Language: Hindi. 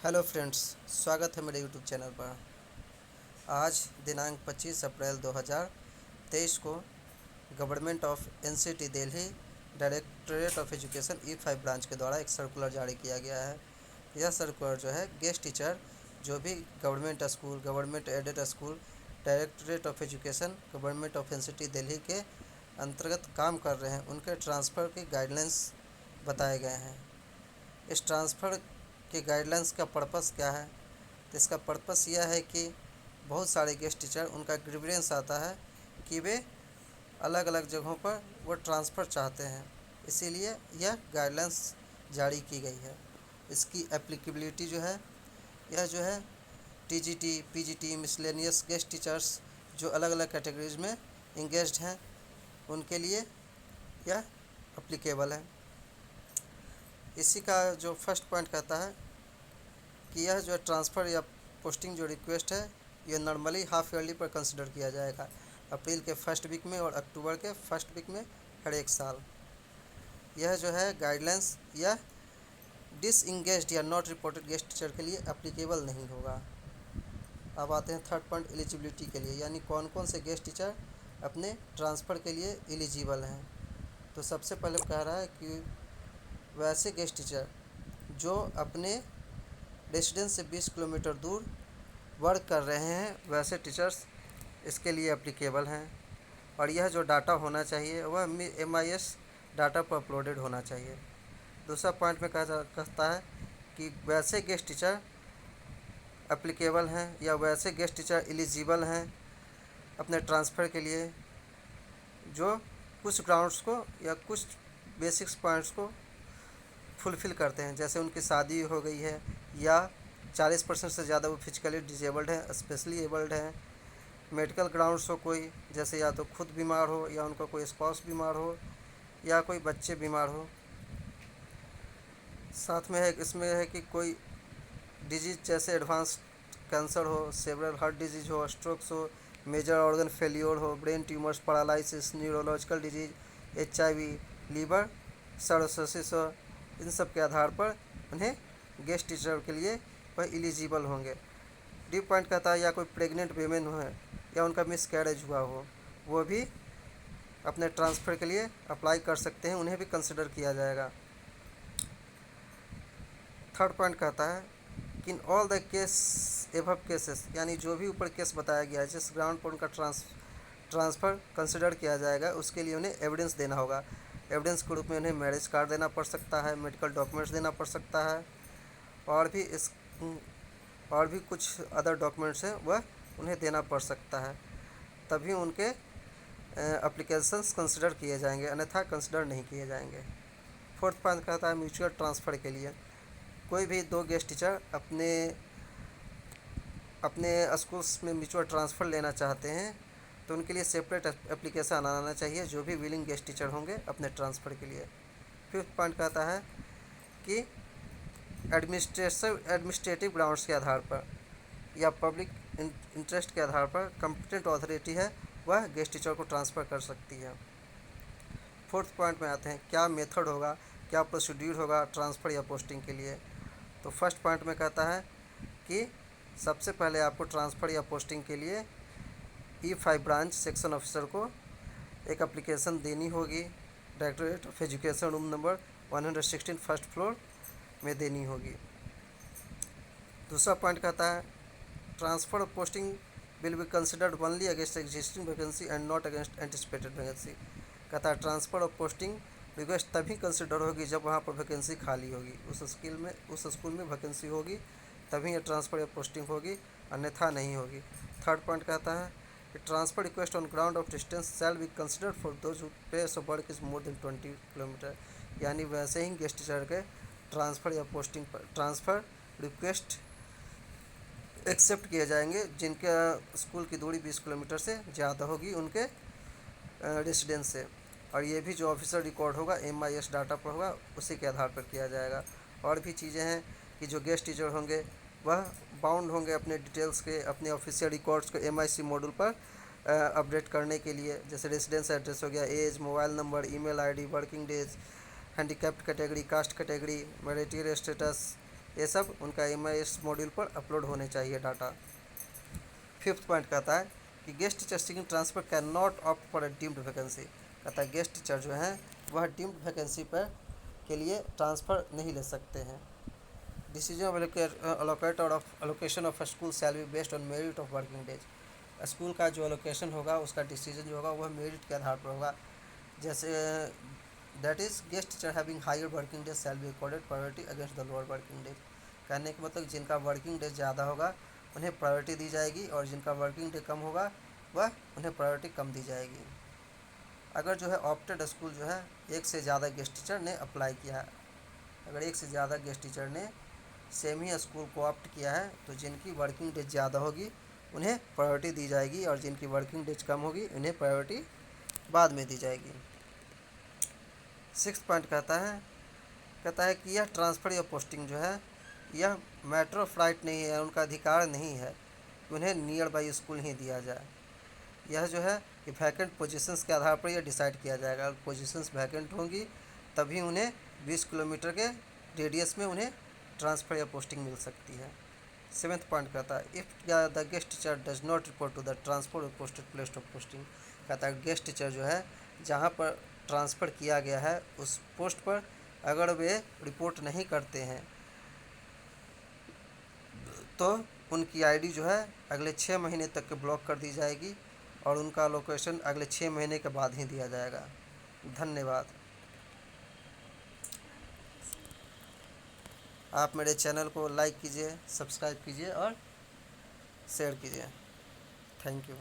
हेलो फ्रेंड्स, स्वागत है मेरे यूट्यूब चैनल पर। आज दिनांक 25 अप्रैल 2023 को government of NCT Delhi directorate of education E5 branch के द्वारा एक सर्कुलर जारी किया गया है। यह सर्कुलर जो है गेस्ट टीचर जो भी government school, government aided school, directorate of education, government of NCT Delhi के अंतर्गत काम कर रहे हैं, उनके ट्रांसफ़र की गाइडलाइंस बताए गए हैं। इस ट्रांसफ़र के गाइडलाइंस का पर्पस क्या है? तो इसका पर्पस यह है कि बहुत सारे गेस्ट टीचर उनका ग्रीवेंस आता है कि वे अलग अलग जगहों पर वो ट्रांसफ़र चाहते हैं, इसीलिए यह गाइडलाइंस जारी की गई है। इसकी एप्लीकेबिलिटी जो है, यह जो है TGT, PGT, miscellaneous guest teachers जो अलग अलग कैटेगरीज में इंगेज्ड हैं, उनके लिए यह अप्लीकेबल है। इसी का जो फर्स्ट पॉइंट कहता है कि यह जो ट्रांसफ़र या पोस्टिंग जो रिक्वेस्ट है, ये नॉर्मली हाफ ईयरली पर कंसिडर किया जाएगा, अप्रैल के फर्स्ट वीक में और अक्टूबर के फर्स्ट वीक में हर एक साल। यह जो है गाइडलाइंस या डिसइंगेज्ड या नॉट रिपोर्टेड गेस्ट टीचर के लिए एप्लीकेबल नहीं होगा। अब आते हैं थर्ड पॉइंट, एलिजिबिलिटी के लिए, यानी कौन कौन से गेस्ट टीचर अपने ट्रांसफ़र के लिए एलिजिबल हैं। तो सबसे पहले कह रहा है कि वैसे गेस्ट टीचर जो अपने रेसिडेंस से 20 किलोमीटर दूर वर्क कर रहे हैं, वैसे टीचर्स इसके लिए एप्लीकेबल हैं। और यह जो डाटा होना चाहिए वह MIS डाटा पर अपलोडेड होना चाहिए। दूसरा पॉइंट में कहता है कि वैसे गेस्ट टीचर एप्लीकेबल हैं या वैसे गेस्ट टीचर एलिजिबल हैं अपने ट्रांसफ़र के लिए जो कुछ ग्राउंड्स को या कुछ बेसिक्स पॉइंट्स को फुलफ़िल करते हैं, जैसे उनकी शादी हो गई है या 40% से ज़्यादा वो फिजिकली डिजेबल्ड हैं, स्पेशली एबल्ड हैं, मेडिकल ग्राउंड्स हो कोई, जैसे या तो खुद बीमार हो या उनका कोई स्पाउस बीमार हो या कोई बच्चे बीमार हो। साथ में है इसमें है कि कोई डिजीज जैसे एडवांस कैंसर हो, सेवरल हार्ट डिजीज हो, स्ट्रोक्स हो, मेजर ऑर्गन फेल्योर हो, brain tumours, paralysis, neurological disease, HIV, liver cirrhosis हो, इन सब के आधार पर उन्हें गेस्ट टीचर के लिए वह एलिजिबल होंगे। डी पॉइंट कहता है या कोई प्रेग्नेंट वीमेन हो या उनका मिस कैरेज हुआ हो, वो भी अपने ट्रांसफ़र के लिए अप्लाई कर सकते हैं, उन्हें भी कंसिडर किया जाएगा। थर्ड पॉइंट कहता है कि in all the case above cases, यानी जो भी ऊपर केस बताया गया है जिस ग्राउंड पर उनका ट्रांसफ़र कंसिडर किया जाएगा, उसके लिए उन्हें एविडेंस देना होगा। एविडेंस के रूप में उन्हें मैरिज कार्ड देना पड़ सकता है, मेडिकल डॉक्यूमेंट्स देना पड़ सकता है, और भी कुछ अदर डॉक्यूमेंट्स हैं वह उन्हें देना पड़ सकता है, तभी उनके एप्लीकेशंस कंसिडर किए जाएंगे, अन्यथा कंसिडर नहीं किए जाएंगे। फोर्थ पॉइंट कहता है म्यूचुअल ट्रांसफ़र के लिए कोई भी दो गेस्ट टीचर अपने स्कूल्स में म्यूचुअल ट्रांसफ़र लेना चाहते हैं तो उनके लिए सेपरेट एप्लीकेशन आना चाहिए, जो भी विलिंग गेस्ट टीचर होंगे अपने ट्रांसफ़र के लिए। फिफ्थ पॉइंट कहता है कि एडमिनिस्ट्रेटिव ग्राउंड्स के आधार पर या पब्लिक इंटरेस्ट के आधार पर कॉम्पिटेंट अथॉरिटी है वह गेस्ट टीचर को ट्रांसफ़र कर सकती है। फोर्थ पॉइंट में आते हैं क्या मेथड होगा, क्या प्रोसीड्यूर होगा ट्रांसफ़र या पोस्टिंग के लिए। तो फर्स्ट पॉइंट में कहता है कि सबसे पहले आपको ट्रांसफ़र या पोस्टिंग के लिए E5 ब्रांच सेक्शन ऑफिसर को एक एप्लीकेशन देनी होगी, directorate of education room number 116 first floor में देनी होगी। दूसरा पॉइंट कहता है ट्रांसफ़र और posting will be considered only against existing vacancy and not against anticipated vacancy. कहता है ट्रांसफ़र और पोस्टिंग रिक्वेस्ट तभी कंसिडर होगी जब वहाँ पर वैकेंसी खाली होगी, उस स्कूल में वैकेंसी होगी, तभी ये ट्रांसफ़र या पोस्टिंग होगी, अन्यथा नहीं होगी। थर्ड पॉइंट कहता है कि transfer request on ground of distance shall be considered for those who place of work is more than 20 kilometre. यानी वैसे ही गेस्ट टीचर के ट्रांसफ़र या पोस्टिंग पर ट्रांसफ़र रिक्वेस्ट एक्सेप्ट किए जाएंगे जिनका स्कूल की दूरी 20 किलोमीटर से ज़्यादा होगी उनके रेसिडेंस से, और ये भी जो ऑफिसर रिकॉर्ड होगा MIS डाटा पर होगा, उसी के आधार पर किया जाएगा। और भी चीज़ें हैं कि जो गेस्ट टीचर होंगे वह बाउंड होंगे अपने डिटेल्स के, अपने ऑफिशियल रिकॉर्ड्स को MIC मॉड्यूल पर अपडेट करने के लिए, जैसे रेसिडेंस एड्रेस हो गया, age, mobile number, email ID, working days, handicapped category, caste category, marital status, ये सब उनका एमआईएस मॉड्यूल पर अपलोड होने चाहिए डाटा। 5th पॉइंट कहता है कि guest teacher seeking transfer can not opt for a deemed vacancy. कहता है गेस्ट टीचर जो हैं वह डीम्ड वैकेंसी पर के लिए ट्रांसफ़र नहीं ले सकते हैं। डिसीजन ऑफ अलोकेट और allocation of school shall be based on merit of working days. School का जो अलोकेशन होगा उसका डिसीजन जो होगा वह मेरिट के आधार पर होगा। जैसे that is guest teacher having higher working days shall be accorded priority against the lower working days. कहने का मतलब जिनका वर्किंग डेज ज़्यादा होगा उन्हें प्रायोरिटी दी जाएगी और जिनका वर्किंग डे कम होगा वह उन्हें प्रायोरिटी कम दी जाएगी। अगर जो है ऑप्टेड स्कूल जो है एक से ज़्यादा गेस्ट टीचर ने अप्लाई किया है, अगर एक से ज़्यादा गेस्ट टीचर ने सेम ही स्कूल को ऑप्ट किया है तो जिनकी वर्किंग डेज ज़्यादा होगी उन्हें प्रायोरिटी दी जाएगी और जिनकी वर्किंग डेज कम होगी उन्हें प्रायोरिटी बाद में दी जाएगी। 6th पॉइंट कहता है कि यह ट्रांसफ़र या पोस्टिंग जो है यह मैटर ऑफ राइट नहीं है, उनका अधिकार नहीं है कि उन्हें नियर बाई स्कूल ही दिया जाए। यह जो है कि वैकेंट पोजीशंस के आधार पर यह डिसाइड किया जाएगा। अगर पोजीशंस वैकेंट होंगी तभी उन्हें 20 किलोमीटर के रेडियस में उन्हें ट्रांसफ़र या पोस्टिंग मिल सकती है। 7th पॉइंट कहता है if the guest teacher does not report to the transfer और पोस्टेड प्लेस ऑफ पोस्टिंग। कहता है गेस्ट टीचर जो है जहाँ पर ट्रांसफ़र किया गया है उस पोस्ट पर अगर वे रिपोर्ट नहीं करते हैं तो उनकी आईडी जो है अगले 6 महीने तक के ब्लॉक कर दी जाएगी और उनका लोकेशन अगले 6 महीने के बाद ही दिया जाएगा। धन्यवाद। आप मेरे चैनल को लाइक कीजिए, सब्सक्राइब कीजिए और शेयर कीजिए। Thank you.